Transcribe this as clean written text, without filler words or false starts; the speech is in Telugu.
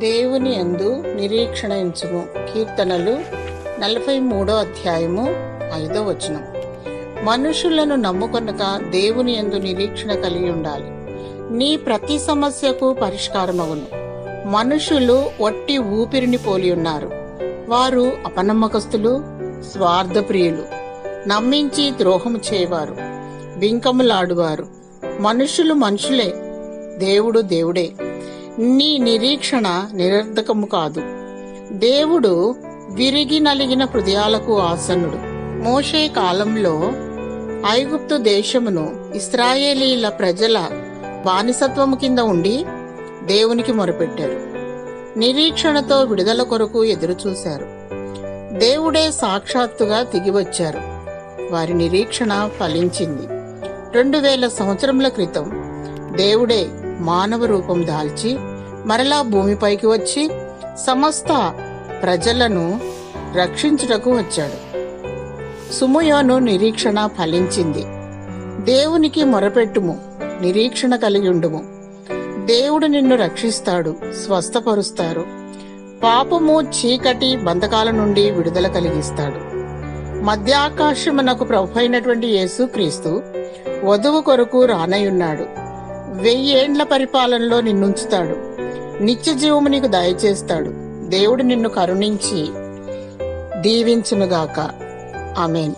దేవుని యందు నిరీక్షణ ఉంచుము. కీర్తనలు 43వ అధ్యాయము 5వ వచనం. మనుషులను నమ్ముకొనక దేవుని యందు నిరీక్షణ కలిగి ఉండాలి. నీ ప్రతి సమస్యకు పరిష్కారమగును. మనుషులు వట్టి ఊపిరిని పోలి ఉన్నారు. వారు అపనమ్మకస్తులు, స్వార్థప్రియులు, నమ్మించి ద్రోహము చేయవారు, బింకములాడువారు. మనుషులు మనుషులే, దేవుడు దేవుడే. నీ నిరీక్షణ నిరర్ధకము కాదు. దేవుడు విరిగి నలిగిన హృదయాలకు ఆసన్నుడు. మోషే కాలంలో ఐగుప్తు దేశమును ఇశ్రాయేలీల ప్రజల బానిసత్వము కింద ఉండి దేవునికి మొరపెట్టారు. నిరీక్షణతో విడుదల కొరకు ఎదురుచూశారు. దేవుడే సాక్షాత్తుగా దిగివచ్చారు. వారి నిరీక్షణ ఫలించింది. 2000 సంవత్సరముల క్రితం దేవుడే మానవ రూపం దాల్చి మరలా భూమిపైకి వచ్చి సమస్త ప్రజలను రక్షించుటకు వచ్చాడు. సుమయోను నిరీక్షణ ఫలించింది. దేవునికి మొరపెట్టుము, నిరీక్షణ కలిగి ఉండుము. దేవుడు నిన్ను రక్షిస్తాడు, స్వస్థపరుస్తారు. పాపము, చీకటి, బంధకాల నుండి విడుదల కలిగిస్తాడు. మధ్యాకాశమునకు ప్రభు అయినటువంటి యేసుక్రీస్తు వధువు కొరకు రానయున్నాడు. 1000 ఏండ్ల పరిపాలనలో నిన్నుంచుతాడు. నిత్య జీవము నీకు దయచేస్తాడు. దేవుడు నిన్ను కరుణించి దీవించునుగాక. ఆమేన్.